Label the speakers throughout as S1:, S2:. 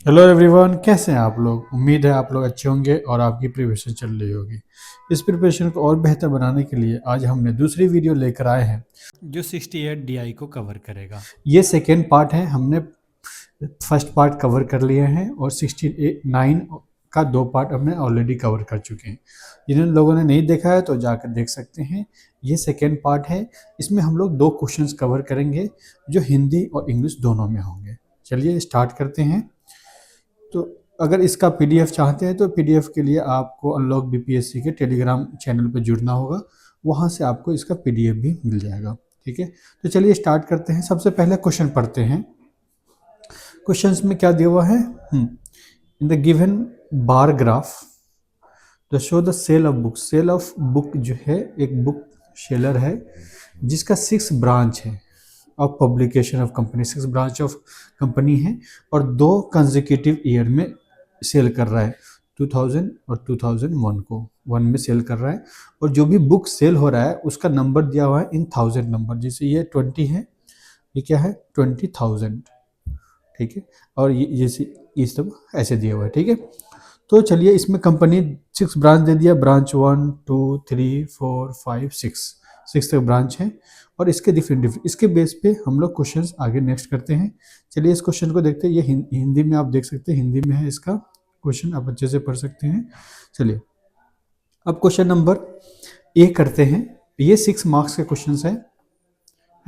S1: Hello everyone, कैसे हैं आप लोग। उम्मीद है आप लोग अच्छे होंगे और आपकी प्रिपरेशन चल रही होगी। इस प्रिपरेशन को और बेहतर बनाने के लिए आज हमने दूसरी वीडियो लेकर आए हैं जो 68 DI को कवर करेगा। ये सेकेंड पार्ट है। हमने फर्स्ट पार्ट कवर कर लिया है और 69 का दो पार्ट हमने ऑलरेडी कवर कर चुके हैं। जिन लोगों ने नहीं देखा है तो जाकर देख सकते हैं। ये सेकेंड पार्ट है। इसमें हम लोग दो क्वेश्चंस कवर करेंगे जो हिंदी और इंग्लिश दोनों में होंगे। चलिए स्टार्ट करते हैं। तो अगर इसका पीडीएफ चाहते हैं तो पीडीएफ के लिए आपको अनलॉक बीपीएससी के टेलीग्राम चैनल पर जुड़ना होगा। वहाँ से आपको इसका पीडीएफ भी मिल जाएगा। ठीक है, तो चलिए स्टार्ट करते हैं। सबसे पहले क्वेश्चन पढ़ते हैं। क्वेश्चंस में क्या दिया हुआ है? In the given bar graph the show the sale of book. Sale of book जो है, एक बुक सेलर है जिसका 6 ब्रांच है of publication of company. 6 branch of company है और 2 कंजिक्यूटिव ईयर में सेल कर रहा है। 2000 और 2001 को 1 में सेल कर रहा है। और जो भी बुक सेल हो रहा है उसका नंबर दिया हुआ है इन 1000 नंबर। जैसे ये 20 है, ये क्या है 20,000। ठीक है, और ये सब ऐसे दिया हुआ है। ठीक है, तो चलिए इसमें कंपनी 6 ब्रांच दे दिया। ब्रांच 1 2 3 4 5 6 तक ब्रांच है और इसके डिफरेंट इसके बेस पे हम लोग क्वेश्चंस आगे नेक्स्ट करते हैं। चलिए इस क्वेश्चन को देखते हैं। ये हिंदी में आप देख सकते हैं, हिंदी में है इसका क्वेश्चन, आप अच्छे से पढ़ सकते हैं। चलिए अब क्वेश्चन नंबर ए करते हैं। ये 6 मार्क्स के क्वेश्चन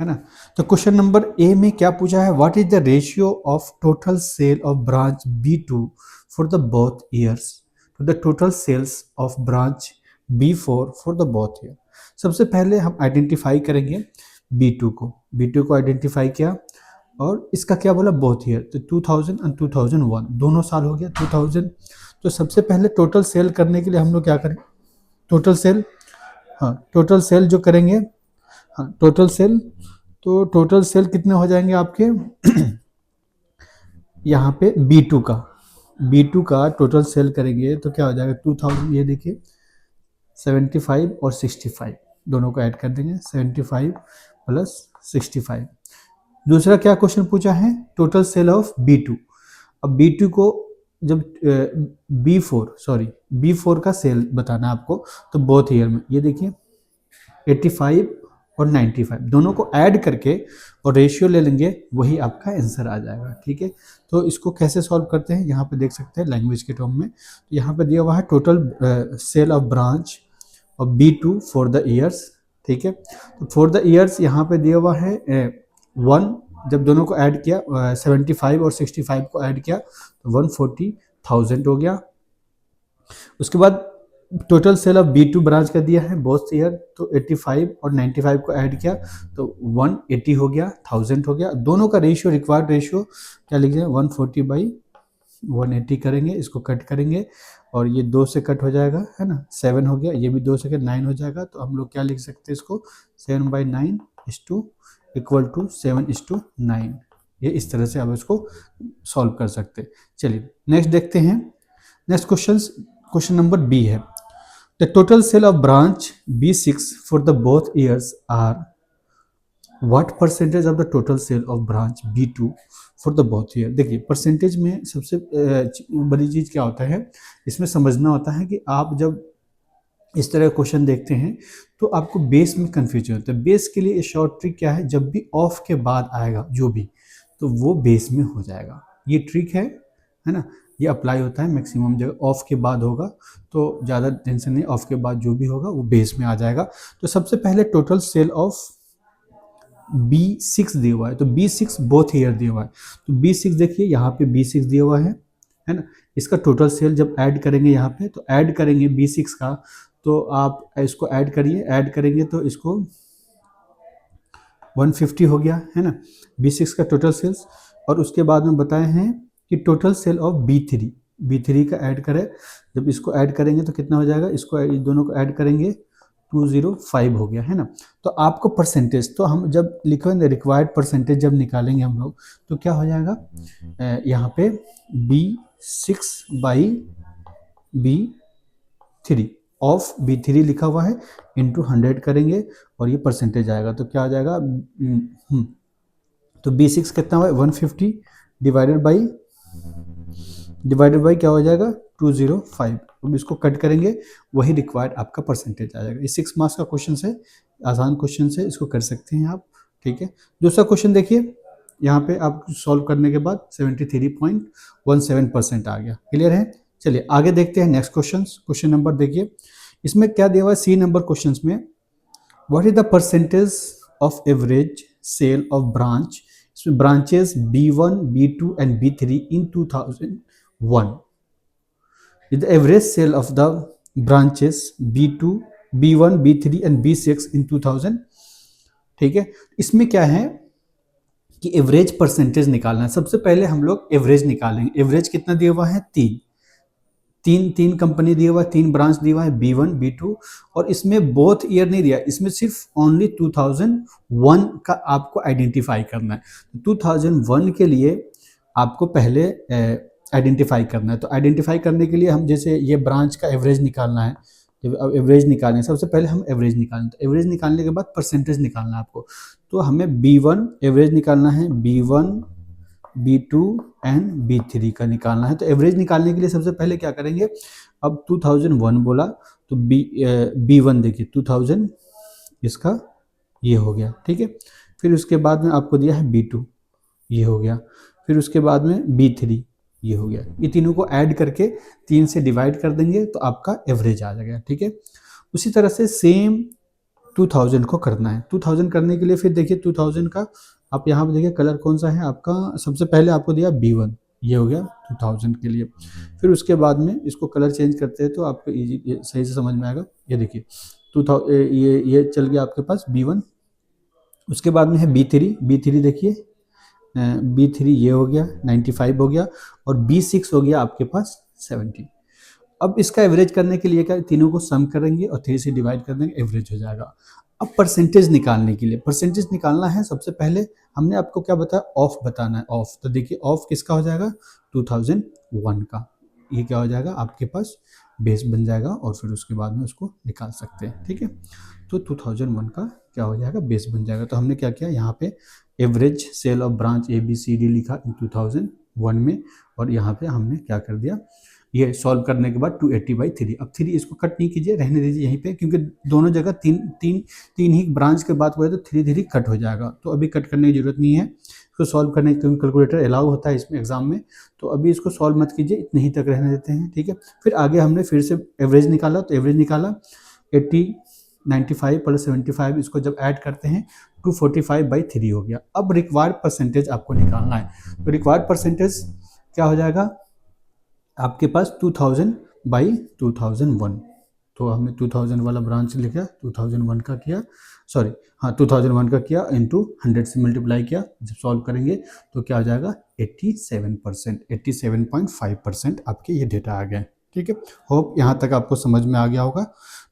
S1: है ना। तो क्वेश्चन नंबर ए में क्या पूछा है? What is the ratio of total sale of branch B2 for the both years to the total sales of branch B4 for the both year. सबसे पहले हम आइडेंटिफाई करेंगे B2 को। B2 को आइडेंटिफाई किया और इसका क्या बोला? Both year. तो 2000 और 2001 दोनों साल हो गया 2000। तो सबसे पहले टोटल सेल करने के लिए हम लोग क्या करें? टोटल सेल, हाँ टोटल सेल जो करेंगे, हाँ टोटल सेल। तो टोटल सेल कितने हो जाएंगे आपके यहाँ पे B2 का टोटल सेल करेंगे तो क्या हो जाएगा 2000। ये देखिए 75 और 65 दोनों को ऐड कर देंगे, 75 प्लस 65। दूसरा क्या क्वेश्चन पूछा है? Total sale of B2। अब B2 को जब B4 का सेल बताना है आपको, तो बोथ ईयर में ये देखिए 85 और 95 दोनों को ऐड करके और रेशियो ले लेंगे, वही आपका आंसर आ जाएगा। ठीक है, तो इसको कैसे सॉल्व करते हैं यहाँ पे देख सकते हैं लैंग्वेज के टर्म में। तो यहाँ पे दिया हुआ है टोटल सेल ऑफ ब्रांच और B2 फॉर द ईयर्स। ठीक है, तो फॉर द ईयर्स यहाँ पे दिया हुआ है 1। जब दोनों को ऐड किया 75 और 65 को ऐड किया तो 140,000 हो गया। उसके बाद total sale of B2 branch का दिया है बोथ ईयर, तो 85 और 95 को ऐड किया तो 180 हो गया, 1000 हो गया। दोनों का रेशियो, रिक्वायर्ड रेशियो क्या लिख दें? 140/180 करेंगे, इसको कट करेंगे और ये 2 से कट हो जाएगा, है ना। 7 हो गया, ये भी 2 से कट 9 हो जाएगा। तो हम लोग क्या लिख सकते हैं इसको? 7/9 इक्वल टू 7:9। ये इस तरह से आप इसको सॉल्व कर सकते हैं। चलिए नेक्स्ट देखते हैं। नेक्स्ट क्वेश्चन नंबर बी है। The total sale of branch B6 for the both years are what percentage of the total sale of branch B2 for the both year? देखिए परसेंटेज में सबसे बड़ी चीज़ क्या होता है, इसमें समझना होता है कि आप जब इस तरह क्वेश्चन देखते हैं तो आपको बेस में कन्फ्यूजन होता है। बेस के लिए शॉर्ट ट्रिक क्या है? जब भी ऑफ के बाद आएगा जो भी, तो वो बेस में हो जाएगा। ये ट्रिक है ना। ये अप्लाई होता है मैक्सिमम जगह। ऑफ के बाद होगा तो ज़्यादा टेंशन नहीं, ऑफ के बाद जो भी होगा वो बेस में आ जाएगा। तो सबसे पहले टोटल सेल ऑफ B6 दिया हुआ है, तो B6 बोथ ईयर दिया हुआ है। तो B6 देखिए यहाँ पे B6 दिया हुआ है ना। इसका टोटल सेल जब ऐड करेंगे यहाँ पे, तो ऐड करेंगे B6 का, तो आप इसको ऐड करिए। ऐड करेंगे तो इसको 150 हो गया, है ना, B6 का टोटल सेल्स। और उसके बाद में बताए हैं कि टोटल सेल ऑफ B3 का ऐड करें। जब इसको ऐड करेंगे तो कितना हो जाएगा? इसको दोनों को ऐड करेंगे 205 हो गया, है ना। तो आपको परसेंटेज, तो हम जब लिखेंगे रिक्वायर्ड परसेंटेज जब निकालेंगे हम लोग, तो क्या हो जाएगा यहाँ पे B6/B3 ऑफ B3 लिखा हुआ है, इंटू 100 करेंगे और ये परसेंटेज आएगा। तो क्या आ जाएगा? तो B6 कितना हुआ? 150 डिवाइडेड बाई डिवाइडेड बाई क्या हो जाएगा 205। अब इसको कट करेंगे, वही रिक्वायर्ड आपका परसेंटेज आ जाएगा। ये 6 मार्क्स का क्वेश्चन है, आसान क्वेश्चन है, इसको कर सकते हैं आप। ठीक है, दूसरा क्वेश्चन देखिए, यहाँ पे आप सॉल्व करने के बाद 73.17% आ गया। क्लियर है? चलिए आगे देखते हैं नेक्स्ट क्वेश्चन। क्वेश्चन नंबर देखिए, इसमें क्या दिया हुआ है सी नंबर क्वेश्चन में, what is the percentage of average sale of branch, इसमें branches B1, B2 and B3 in 2001, the average sale of the branches B2, B1, B3 and B6 in 2000। ठीक है, इसमें क्या है कि एवरेज परसेंटेज निकालना है। सबसे पहले हम लोग एवरेज निकालेंगे। एवरेज कितना दिया हुआ है, तीन कंपनी दिया हुआ है, 3 ब्रांच दिया हुआ है, B1, B2, और इसमें बोथ ईयर नहीं दिया, इसमें सिर्फ ओनली 2001 का आपको आइडेंटिफाई करना है। 2001 के लिए आपको पहले आइडेंटिफाई करना है। तो आइडेंटिफाई करने के लिए हम जैसे ये ब्रांच का एवरेज निकालना है, जब एवरेज निकालना है सबसे पहले हम एवरेज निकालें। तो एवरेज निकालने के बाद परसेंटेज निकालना है आपको। तो हमें B1 एवरेज निकालना है, B1, B2 एंड B3 का निकालना है। तो एवरेज निकालने के लिए सबसे पहले क्या करेंगे, अब 2001 बोला तो B1 देखिए 2000 इसका ये हो गया। ठीक है, फिर उसके बाद में आपको दिया है B2, ये हो गया, फिर उसके बाद में B3 ये हो गया। ये तीनों को ऐड करके 3 से डिवाइड कर देंगे तो आपका एवरेज आ जाएगा। ठीक है, उसी तरह से सेम 2000 को करना है। 2000 करने के लिए फिर देखिए 2000 का आप यहाँ पे देखिए कलर कौन सा है आपका, सबसे पहले आपको दिया B1, ये हो गया 2000 के लिए। फिर उसके बाद में इसको कलर चेंज करते हैं तो आपको ये सही से समझ में आएगा। ये देखिए 2000 ये चल गया आपके पास B1। उसके बाद में है B3 देखिए B3 ये हो गया 95 हो गया, और B6 हो गया आपके पास 70। अब इसका एवरेज करने के लिए क्या, तीनों को सम करेंगे और 3 से डिवाइड कर देंगे, एवरेज हो जाएगा। अब परसेंटेज निकालने के लिए, परसेंटेज निकालना है सबसे पहले हमने आपको क्या बताया, ऑफ बताना है, ऑफ। तो देखिए ऑफ किसका हो जाएगा, 2001 का। ये क्या हो जाएगा आपके पास बेस बन जाएगा, और फिर उसके बाद में उसको निकाल सकते हैं। ठीक है, तो 2001 का क्या हो जाएगा, बेस बन जाएगा। तो हमने क्या किया, यहाँ पे average sale of branch ABCD लिखा इन 2001 में, और यहाँ पे हमने क्या कर दिया, ये सॉल्व करने के बाद 280/3। अब 3 इसको कट नहीं कीजिए, रहने दीजिए यहीं पे, क्योंकि दोनों जगह तीन ही ब्रांच के बात करें तो 3 कट हो जाएगा। तो अभी कट करने की जरूरत नहीं है, इसको सॉल्व करने क्योंकि कैलकुलेटर अलाउ होता है इसमें एग्जाम में। तो अभी इसको सॉल्व मत कीजिए, इतने ही तक रहने देते हैं। ठीक है, फिर आगे हमने फिर से एवरेज निकाला। तो एवरेज निकाला 80, 95 प्लस 75, इसको जब ऐड करते हैं 245/3 हो गया। अब रिक्वायर्ड परसेंटेज आपको निकालना है। तो रिक्वायर्ड परसेंटेज क्या हो जाएगा आपके पास 2000/2001। तो हमने 2000 वाला ब्रांच लिखा, 2001 का किया, सॉरी हाँ 2001 का किया, इंटू 100 से मल्टीप्लाई किया। जब सॉल्व करेंगे तो क्या हो जाएगा 87%, 87.5% आपके ये डेटा आ गए। ठीक है, होप यहाँ तक आपको समझ में आ गया होगा।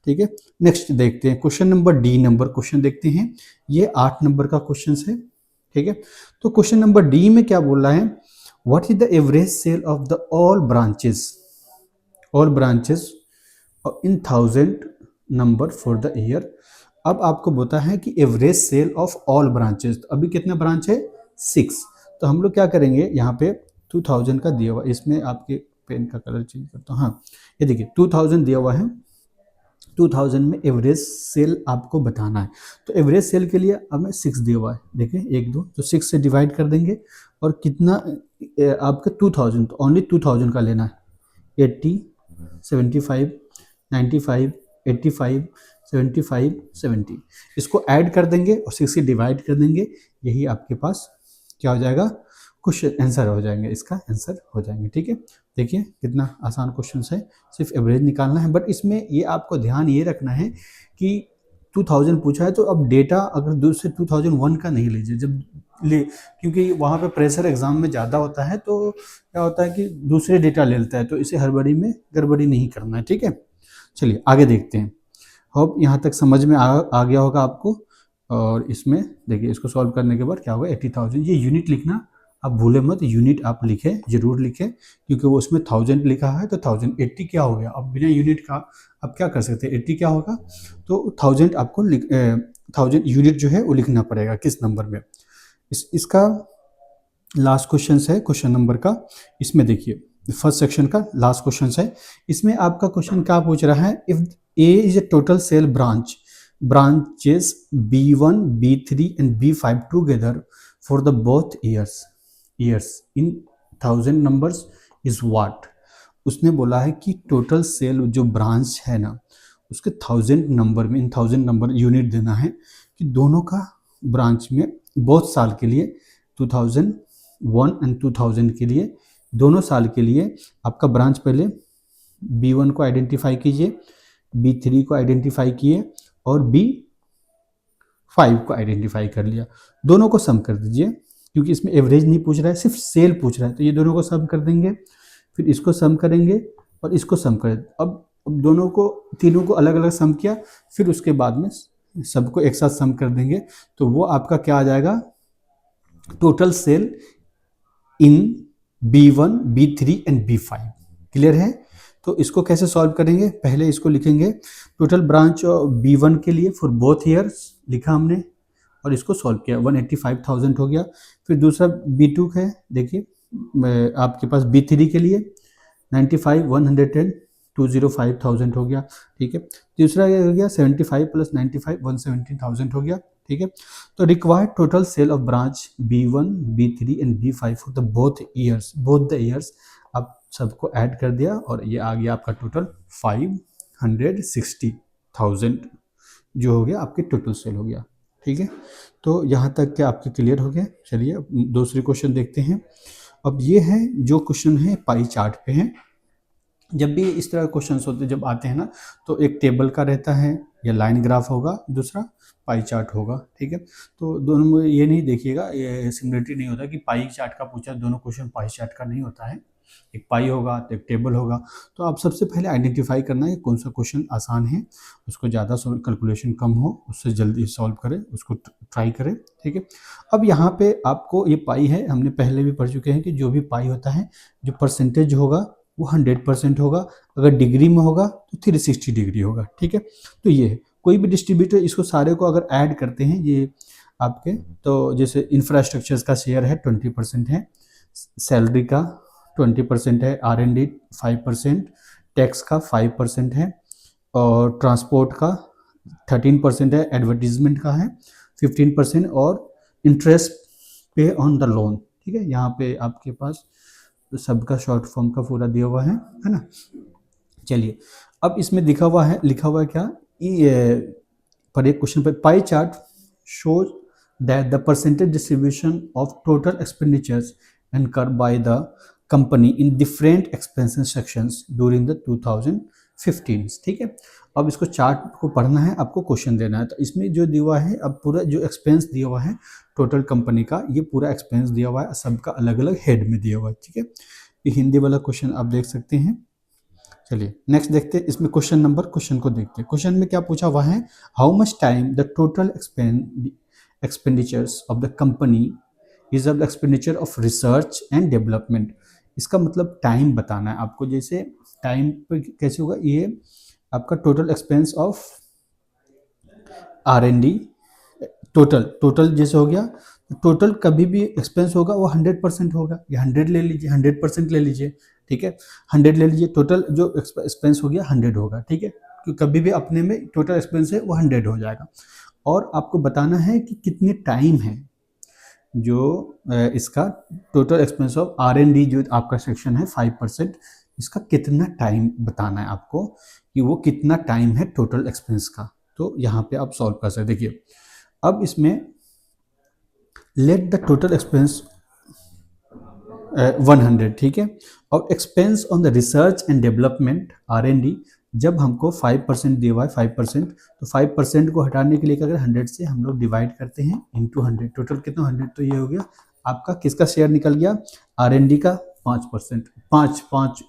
S1: ठीक है, नेक्स्ट देखते हैं question number D number question देखते हैं। ये 8 नंबर का क्वेश्चन है। ठीक है, तो क्वेश्चन नंबर D में क्या बोल रहा है, what is the average sale of the all branches in 1000 number for the year। अब आपको बोलता है कि average sale of all branches. तो अभी कितने ब्रांच है, 6। तो हम लोग क्या करेंगे, यहाँ पे 2000 का दिया हुआ, इसमें आपके पेन का कलर चेंज करता हूँ। हाँ ये देखिए 2000 दिया हुआ है, 2000 में एवरेज सेल आपको बताना है। तो एवरेज सेल के लिए हमें 6 दिया हुआ है, देखिए 1 2, तो 6 से डिवाइड कर देंगे, और कितना आपका 2000, तो ओनली 2000 का लेना है। 80, 75, 95, 85, 75, 70, इसको ऐड कर देंगे और 6 से डिवाइड कर देंगे। यही आपके पास क्या हो जाएगा, क्वेश्चन आंसर हो जाएंगे, इसका आंसर हो जाएंगे। ठीक है, देखिए कितना आसान क्वेश्चन है, सिर्फ एवरेज निकालना है। बट इसमें ये आपको ध्यान ये रखना है कि 2000 पूछा है तो अब डेटा अगर दूसरे 2001 का नहीं लीजिए जब ले, क्योंकि वहाँ पे प्रेशर एग्जाम में ज़्यादा होता है, तो क्या होता है कि दूसरे डेटा ले लेता है, तो इसे हड़बड़ी में गड़बड़ी नहीं करना है। ठीक है, चलिए आगे देखते हैं। होप यहाँ तक समझ में आ गया होगा आपको। और इसमें देखिए इसको सॉल्व करने के बाद क्या होगा 80,000। ये यूनिट लिखना आप भूले मत, यूनिट आप लिखें, जरूर लिखें, क्योंकि वो उसमें 1000 लिखा है तो 1000। 80 क्या हो गया, अब बिना यूनिट का आप क्या कर सकते हैं, 80 क्या होगा, तो 1000 आपको 1000 यूनिट जो है वो लिखना पड़ेगा किस नंबर में। इसका लास्ट क्वेश्चन है क्वेश्चन नंबर का। इसमें देखिए फर्स्ट सेक्शन का लास्ट क्वेश्चन है। इसमें आपका क्वेश्चन क्या पूछ रहा है, if A is a total sale branches B1, B3 and B5 together for the both years in 1000 numbers is what। उसने बोला है कि टोटल सेल जो ब्रांच है ना उसके 1000 नंबर में, इन 1000 नंबर यूनिट देना है कि दोनों का ब्रांच में बहुत साल के लिए 2001 एंड 2000 के लिए दोनों साल के लिए आपका ब्रांच पहले B1 को आइडेंटिफाई कीजिए, B3 को आइडेंटिफाई किए और B5 को आइडेंटिफाई कर लिया। दोनों को सम कर दीजिए क्योंकि इसमें एवरेज नहीं पूछ रहा है, सिर्फ सेल पूछ रहा है। तो ये दोनों को सम कर देंगे, फिर इसको सम करेंगे और इसको सम करें। अब दोनों को, तीनों को अलग अलग सम किया, फिर उसके बाद में सबको एक साथ सम कर देंगे। तो वो आपका क्या आ जाएगा, total sale in B1, B3 and B5। Clear है। तो इसको कैसे सॉल्व करेंगे, पहले इसको लिखेंगे टोटल ब्रांच B1 के लिए फॉर बोथ ईयर्स लिखा हमने और इसको सॉल्व किया, 185,000 हो गया। फिर दूसरा B2 है, देखिए आपके पास B3 के लिए 95, 110, 205,000 हो गया। ठीक है। तीसरा ये हो गया 75 प्लस 95, 117,000 हो गया। ठीक है। तो required total sale of branch B1, B3 and B5 for the both the years. आप सबको ऐड कर दिया और ये आ गया आपका टोटल 560,000 जो हो गया आपके टोटल सेल हो गया। ठीक है। तो यहाँ तक के आपके क्लियर हो गया। चलिए दूसरे क्वेश्चन देखते हैं। अब ये है जो क्वेश्चन है पाई चार्ट पे है। जब भी इस तरह क्वेश्चन होते जब आते हैं ना तो एक टेबल का रहता है या लाइन ग्राफ होगा, दूसरा पाई चार्ट होगा। ठीक है। तो दोनों में ये नहीं देखिएगा, ये सिमिलरिटी नहीं होता कि पाई चार्ट का पूछा, दोनों क्वेश्चन पाई चार्ट का नहीं होता है। एक पाई होगा तो एक टेबल होगा। तो आप सबसे पहले आइडेंटिफाई करना है कौन सा क्वेश्चन आसान है, उसको ज़्यादा कैलकुलेशन कम हो उससे जल्दी सॉल्व करें, उसको ट्राई करें। ठीक है। अब यहाँ पे आपको ये पाई है, हमने पहले भी पढ़ चुके हैं कि जो भी पाई होता है जो परसेंटेज होगा वो 100% होगा, अगर डिग्री में होगा तो 360 डिग्री होगा। ठीक है। तो ये है कोई भी डिस्ट्रीब्यूटर, इसको सारे को अगर ऐड करते हैं ये आपके, तो जैसे इंफ्रास्ट्रक्चर्स का शेयर है 20% है, सैलरी का 20% है, R&D 5%, टैक्स का 5% है और ट्रांसपोर्ट का 13% है, एडवर्टीजमेंट का है 15% और इंटरेस्ट पे ऑन द लोन। ठीक है। यहाँ पे आपके पास सबका शॉर्ट फॉर्म का पूरा दिया हुआ है ना। चलिए अब इसमें लिखा हुआ है क्या, पर एक क्वेश्चन पर pie chart shows that the percentage distribution of total expenditures incurred by the company in different expense sections during the 2015। ठीक है। अब इसको चार्ट को पढ़ना है, आपको क्वेश्चन देना है। तो इसमें जो दिया हुआ है, अब पूरा जो एक्सपेंस दिया हुआ है टोटल कंपनी का, ये पूरा एक्सपेंस दिया हुआ है, सबका अलग अलग हेड में दिया हुआ है। ठीक है। ये हिंदी वाला क्वेश्चन आप देख सकते हैं। चलिए नेक्स्ट देखते हैं। इसमें क्वेश्चन को देखते हैं। क्वेश्चन में क्या पूछा हुआ है, how much time the total expenditures of the company is of the expenditure of research and development. इसका मतलब टाइम बताना है आपको। जैसे टाइम पर कैसे होगा, ये आपका total expense of R&D total जैसे हो गया, टोटल कभी भी एक्सपेंस होगा वो 100% होगा। ये 100 ले लीजिए, 100% ले लीजिए। ठीक है। 100 ले लीजिए, टोटल जो एक्सपेंस हो गया 100 होगा। ठीक है। क्योंकि कभी भी अपने में टोटल एक्सपेंस है वो 100 हो जाएगा। और आपको बताना है कि कितने टाइम है जो इसका टोटल एक्सपेंस ऑफ R&D जो आपका सेक्शन है 5%, इसका कितना टाइम बताना है आपको कि वो कितना टाइम है टोटल एक्सपेंस का। तो यहाँ पे आप सॉल्व कर सकते। देखिए अब इसमें लेट द टोटल एक्सपेंस 100। ठीक है। और expense on the research and development R&D जब हमको 5% दिया हुआ है 5%, तो 5% को हटाने के लिए अगर 100 से हम लोग डिवाइड करते हैं इंटू 100, टोटल कितना 100, तो ये हो गया आपका किसका शेयर निकल गया, R&D का 5%, 5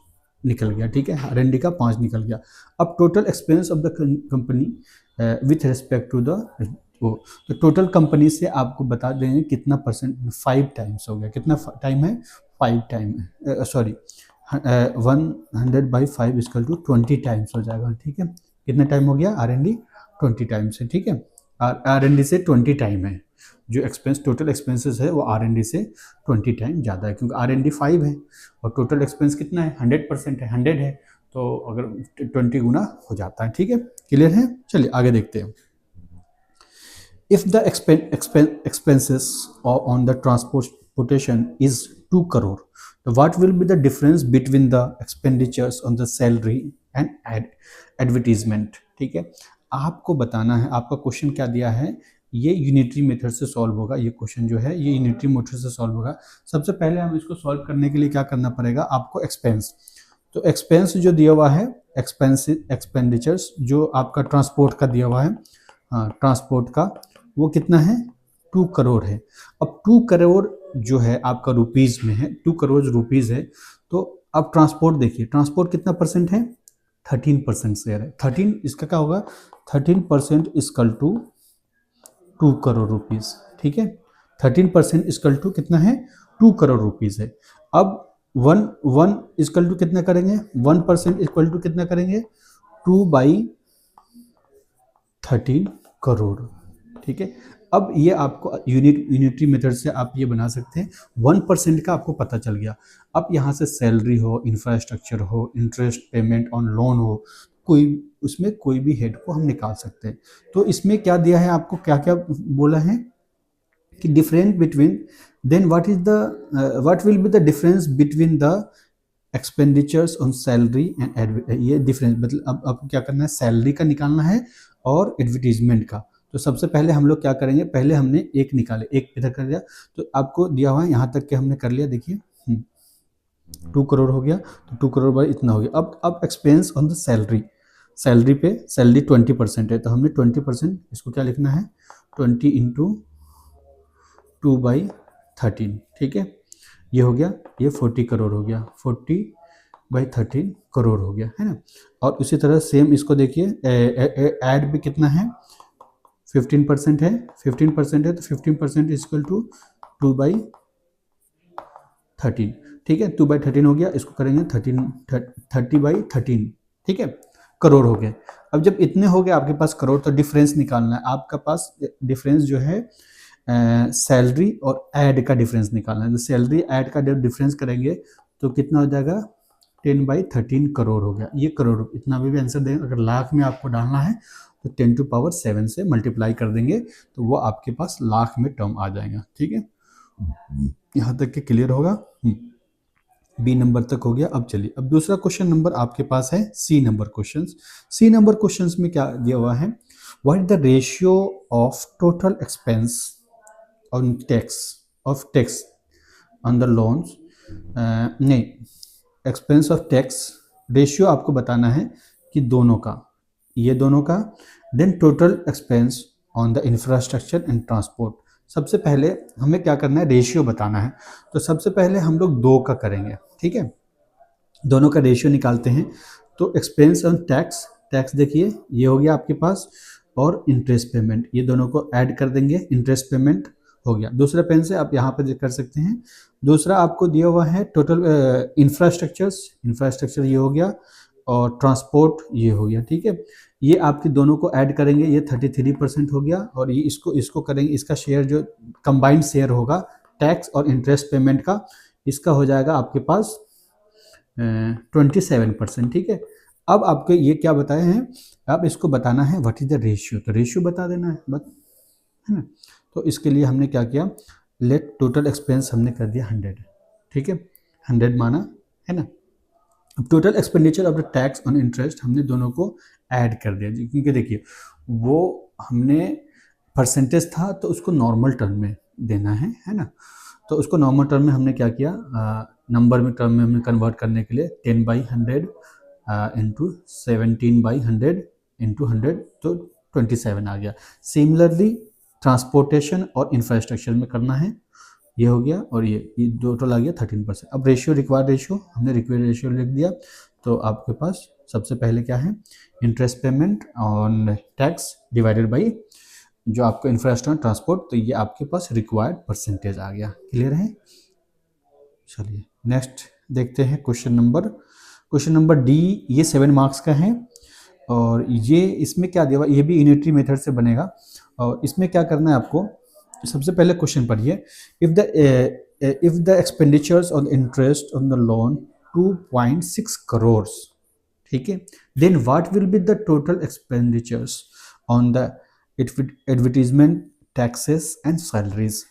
S1: निकल गया। ठीक है। R&D का 5 निकल गया। अब total expense of the company with respect to the तो टोटल कंपनी से आपको बता देंगे कितना परसेंट, 5 टाइम्स हो गया। कितना टाइम है, 5 टाइम है, सॉरी 100/5 इक्वल टू 20 टाइम्स हो जाएगा। ठीक है। कितना टाइम हो गया, R&D 20 टाइम्स है। ठीक है। R&D से 20 टाइम है। जो एक्सपेंस टोटल एक्सपेंसेस है वो R&D से 20 टाइम ज़्यादा है, क्योंकि R&D 5 है और टोटल एक्सपेंस कितना है 100% है, 100 है, तो अगर 20 गुना हो जाता है। ठीक है, क्लियर है। चलिए आगे देखते हैं। If the expenses on the transportation is 2 crore, तो what will be the difference between the expenditures on the salary and advertisement? ठीक है, आपको बताना है, आपका क्वेश्चन क्या दिया है, ये यूनिटरी मेथड से सॉल्व होगा। ये क्वेश्चन जो है ये यूनिटरी मेथड से सॉल्व होगा। सबसे पहले हम इसको सॉल्व करने के लिए क्या करना पड़ेगा आपको, एक्सपेंस। तो एक्सपेंस जो दिया हुआ है, एक्सपेंडिचर्स जो आपका ट्रांसपोर्ट का दिया हुआ है, हाँ ट्रांसपोर्ट का, वो कितना है 2 करोड़ है। अब 2 करोड़ जो है आपका रुपीज़ में है, 2 करोड़ रुपीज़ है। तो अब ट्रांसपोर्ट देखिए, ट्रांसपोर्ट कितना परसेंट है, 13% शेयर है। 13 इसका क्या होगा, 13% इक्वल टू 2 करोड़ रुपीज़। ठीक है, 13% इक्वल टू कितना है 2 करोड़ रुपीज़ है। अब 1 इक्वल टू कितना करेंगे, 1% इक्वल टू कितना करेंगे 2/13 करोड़। ठीक है, अब ये आपको यूनिटरी मेथड से आप ये बना सकते हैं। 1% का आपको पता चल गया। अब यहाँ से सैलरी हो, इंफ्रास्ट्रक्चर हो, इंटरेस्ट पेमेंट ऑन लोन हो, कोई उसमें कोई भी हेड को हम निकाल सकते हैं। तो इसमें क्या दिया है आपको, क्या क्या बोला है कि difference between, then what will be the difference between the expenditures on salary and, ये डिफरेंस मतलब अब आपको क्या करना है, सैलरी का निकालना है और एडवर्टीजमेंट का। तो सबसे पहले हम लोग क्या करेंगे, पहले हमने एक निकाले, एक इधर कर दिया, तो आपको दिया हुआ है यहाँ तक के हमने कर लिया। देखिए 2 करोड़ हो गया, तो 2 करोड़ बाई इतना हो गया। अब expense on the salary, salary पे सैलरी 20% है, तो हमने 20% इसको क्या लिखना है 20 इंटू 2/13। ठीक है, ये हो गया, ये 40 करोड़ हो गया, 40/13 करोड़ हो गया, है ना। और उसी तरह सेम इसको देखिए, ऐड भी कितना है 15% है, 15% है, तो 15% इक्वल टू 2/13। ठीक है, 2/13 हो गया, इसको करेंगे 30/13। ठीक है, करोड़ हो गए। अब जब इतने हो गए आपके पास करोड़, तो डिफरेंस निकालना है आपका पास। डिफरेंस जो है सैलरी और ऐड का डिफरेंस निकालना है। तो सैलरी ऐड का डिफरेंस करेंगे तो कितना हो जाएगा 10/13 करोड़ हो गया। ये करोड़, इतना भी आंसर देंगे। अगर लाख में आपको डालना है तो 10⁻7 से मल्टीप्लाई कर देंगे, तो वो आपके पास लाख में टर्म आ जाएगा। ठीक है, यहाँ तक के क्लियर होगा। बी नंबर तक हो गया। अब चलिए, अब दूसरा क्वेश्चन नंबर आपके पास है C number questions. C number questions में क्या दिया हुआ है, what is the ratio of total expense on tax on the loans, नहीं, एक्सपेंस ऑफ टैक्स रेशियो आपको बताना है कि दोनों का, ये दोनों का। Then total expense on the infrastructure and transport. सबसे पहले हमें क्या करना है, रेशियो बताना है। तो सबसे पहले हम लोग 2 का करेंगे। ठीक है, दोनों का रेशियो निकालते हैं। तो एक्सपेंस ऑन टैक्स, टैक्स देखिए ये हो गया आपके पास, और इंटरेस्ट पेमेंट, ये दोनों को ऐड कर देंगे, इंटरेस्ट पेमेंट हो गया। दूसरे पेन से आप यहाँ पे कर सकते हैं। दूसरा आपको दिया हुआ है टोटल इंफ्रास्ट्रक्चर ये हो गया, और ट्रांसपोर्ट ये हो गया। ठीक है, ये आपके दोनों को ऐड करेंगे, ये 33% हो गया, और ये इसको करेंगे, इसका शेयर जो कंबाइंड शेयर होगा टैक्स और इंटरेस्ट पेमेंट का, इसका हो जाएगा आपके पास 27%। ठीक है, अब आपको ये क्या बताए हैं, अब इसको बताना है व्हाट इज द रेशियो, तो रेशियो बता देना है बस, है ना। तो इसके लिए हमने क्या किया, लेट टोटल एक्सपेंस हमने कर दिया 100। ठीक है, 100 माना, है ना। अब total expenditure of the tax on interest हमने दोनों को ऐड कर दिया जी, क्योंकि देखिए वो हमने परसेंटेज था तो उसको नॉर्मल टर्म में देना है ना। तो उसको नॉर्मल टर्म में हमने क्या किया, नंबर में टर्म में हमने कन्वर्ट करने के लिए 10/100 इंटू 17/100 इंटू 100, तो 27 आ गया। सिमिलरली ट्रांसपोर्टेशन और इंफ्रास्ट्रक्चर में करना है, ये हो गया, और ये टोटल आ गया 13%। अब रेशियो, रिक्वायर्ड रेशियो, हमने रिक्वायर्ड रेशियो लिख दिया। तो आपके पास सबसे पहले क्या है, interest payment on tax divided by जो आपको इंफ्रास्ट्रक्चर ट्रांसपोर्ट, तो ये आपके पास रिक्वायर्ड परसेंटेज आ गया। क्लियर है। चलिए नेक्स्ट देखते हैं क्वेश्चन नंबर डी। ये 7 मार्क्स का है, और ये इसमें क्या दिया हुआ, ये भी यूनिटरी मेथड से बनेगा। और इसमें क्या करना है आपको, सबसे पहले क्वेश्चन पढ़िए, if the expenditures on interest on the loan 2.6 crore, ठीक है, then what will be the total expenditures on the advertisement, taxes and salaries.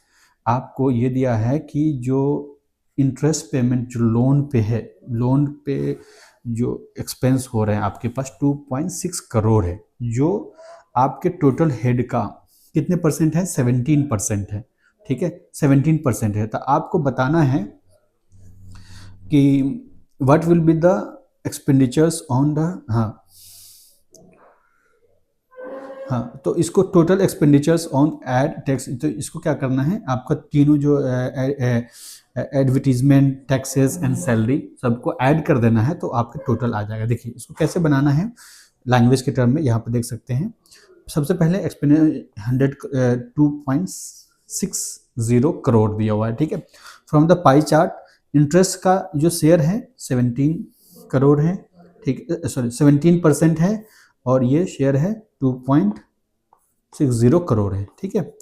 S1: आपको ये दिया है कि जो इंटरेस्ट पेमेंट जो लोन पे है, लोन पे जो एक्सपेंस हो रहे हैं आपके पास 2.6 करोड़ है, जो आपके टोटल हेड का कितने परसेंट है, 17% है, ठीक है, 17% है। तो आपको बताना है कि what will be the expenditures on the, हाँ, तो इसको total expenditures on ad tax, तो इसको क्या करना है, आपका तीनों जो एडवर्टीजमेंट, टैक्सेस एंड सैलरी सबको ऐड कर देना है, तो आपका टोटल आ जाएगा। देखिए इसको कैसे बनाना है लैंग्वेज के टर्म में, यहाँ पे देख सकते हैं। सबसे पहले एक्सपेंड 2.60 करोड़ दिया हुआ है, ठीक है। From the pie chart interest का जो शेयर है 17 करोड़ है, ठीक, सॉरी 17% है, और ये शेयर है 2.60 करोड़ है, ठीक है।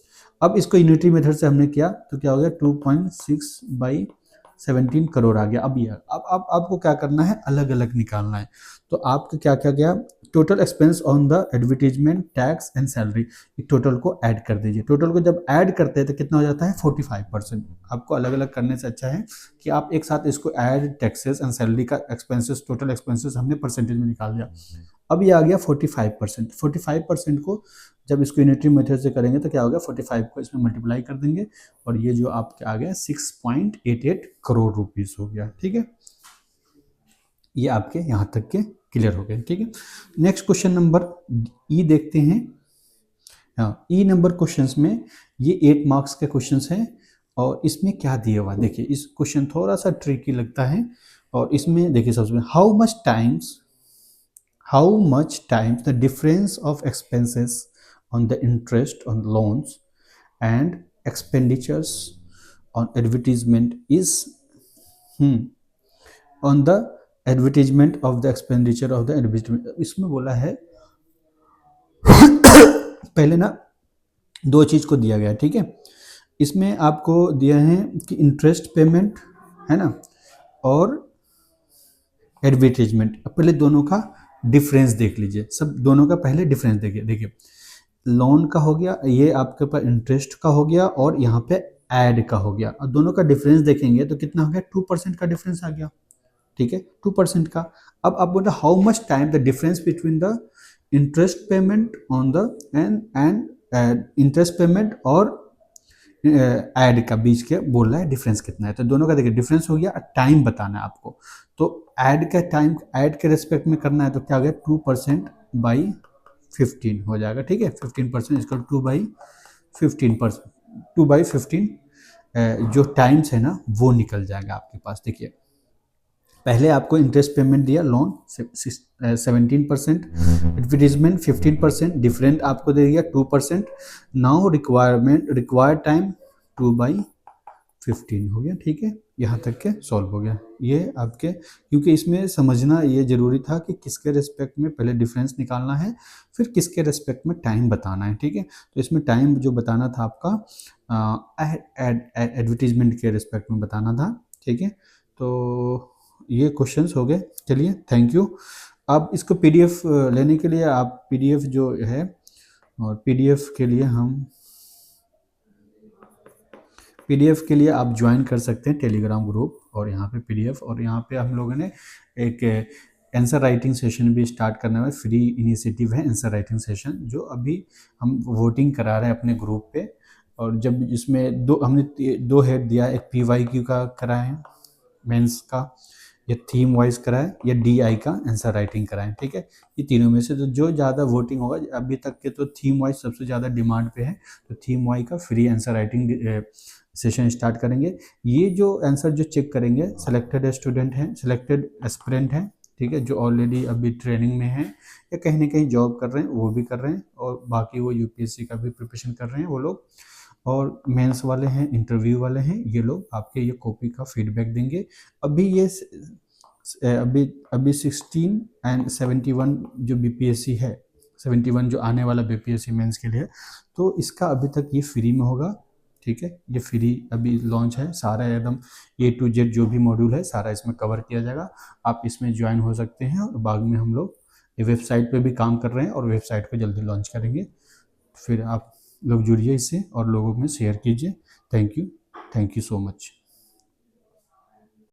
S1: अब इसको यूनिटरी मेथड से हमने किया तो क्या हो गया, 2.6/17 करोड़ आ गया। अब ये अब आपको क्या करना है, अलग अलग निकालना है। तो आपका क्या क्या गया, total expense on the advertisement, tax and salary, total को ऐड कर दीजिए। टोटल को जब ऐड करते हैं तो कितना हो जाता है, 45%। आपको अलग अलग करने से अच्छा है कि आप एक साथ इसको ऐड, टैक्सेस एंड सैलरी का एक्सपेंसेस, टोटल एक्सपेंसेस हमने परसेंटेज में निकाल दिया। अब ये आ गया 45%। 45% को जब इसको यूनिटरी मेथड से करेंगे तो क्या हो गया, 45 को इसमें मल्टीप्लाई कर देंगे, और ये जो आपके आ गया 6.88 करोड़ रुपीस हो गया, ठीक है। ये आपके यहाँ तक के क्लियर हो गए, ठीक है। नेक्स्ट क्वेश्चन नंबर ई देखते हैं। हाँ, ई नंबर क्वेश्चंस में ये 8 मार्क्स के क्वेश्चंस हैं, और इसमें क्या दिया हुआ, देखिए इस क्वेश्चन थोड़ा सा ट्रिकी लगता है। और इसमें देखिए सबसे पहले, how much times the difference of expenses on the interest on loans and expenditures on advertisement is on the advertisement of the expenditure of the advertisement। इसमें बोला है पहले ना दो चीज को दिया गया, ठीक है। इसमें आपको दिया है कि इंटरेस्ट पेमेंट है ना, और एडवर्टीजमेंट। पहले दोनों का डिफरेंस देख लीजिए, सब दोनों का पहले डिफरेंस देखिए। देखिए लोन का हो गया, ये आपके पास इंटरेस्ट का हो गया, और यहाँ पे ऐड का हो गया, और दोनों का डिफरेंस देखेंगे तो कितना हो गया, 2% का डिफरेंस आ गया, ठीक है, 2% का। अब आप बोल रहे how much time the difference between the interest payment on the end interest payment और ऐड का बीच के बोल रहा है डिफरेंस कितना है। तो दोनों का देखिए डिफरेंस हो गया, टाइम बताना है आपको। तो ऐड का टाइम ऐड के रेस्पेक्ट में करना है, तो क्या हो गया, 2%/15 हो जाएगा, ठीक है। 15% इसका 2/15%, 2/15 जो टाइम्स है ना वो निकल जाएगा आपके पास। देखिए पहले आपको इंटरेस्ट पेमेंट दिया, लोन 17%, एडवर्टीजमेंट 15%, डिफरेंट आपको दे दिया 2%। नाउ रिक्वायर्ड टाइम 2/15 हो गया, ठीक है। यहाँ तक के सॉल्व हो गया ये आपके, क्योंकि इसमें समझना ये जरूरी था कि किसके रेस्पेक्ट में पहले डिफरेंस निकालना है, फिर किसके रेस्पेक्ट में टाइम बताना है, ठीक है। तो इसमें टाइम जो बताना था आपका एडवर्टीजमेंट के रेस्पेक्ट में बताना था, ठीक है। तो ये क्वेश्चंस हो गए, चलिए थैंक यू। अब इसको पीडीएफ लेने के लिए आप पीडीएफ जो है, और पीडीएफ के लिए आप ज्वाइन कर सकते हैं टेलीग्राम ग्रुप, और यहाँ पे पीडीएफ, और यहाँ पे हम लोगों ने एक आंसर राइटिंग सेशन भी स्टार्ट करना है, फ्री इनिशिएटिव है आंसर राइटिंग सेशन, जो अभी हम वोटिंग करा रहे हैं अपने ग्रुप पे। और जब इसमें हमने 2 हेड दिया, एक PYQ का कराए हैं मेंस का, या थीम वाइज कराए, या DI का आंसर राइटिंग कराएं, ठीक है। ये तीनों में से तो जो ज़्यादा वोटिंग होगा, अभी तक के तो थीम वाइज सबसे ज़्यादा डिमांड पे है, तो थीम वाइज का free answer writing session start करेंगे। ये जो आंसर जो चेक करेंगे, सिलेक्टेड स्टूडेंट हैं, सिलेक्टेड एस्पिरेंट हैं, ठीक है, जो ऑलरेडी अभी ट्रेनिंग में हैं या कहीं ना कहीं जॉब कर रहे हैं, वो भी कर रहे हैं, और बाकी वो UPSC का भी प्रिपरेशन कर रहे हैं वो लोग, और मेंस वाले हैं, इंटरव्यू वाले हैं, ये लोग आपके ये कॉपी का फीडबैक देंगे। अभी ये अभी 16 एंड 71 जो BPSC है, 71 जो आने वाला BPSC मेंस के लिए, तो इसका अभी तक ये फ्री में होगा, ठीक है। ये फ्री अभी लॉन्च है, सारा एकदम A to Z जो भी मॉड्यूल है सारा इसमें कवर किया जाएगा। आप इसमें ज्वाइन हो सकते हैं और बाद में हम लोग ये वेबसाइट पे भी काम कर रहे हैं और वेबसाइट को जल्दी लॉन्च करेंगे। फिर आप लोग जुड़िए इससे और लोगों में शेयर कीजिए। Thank you so much.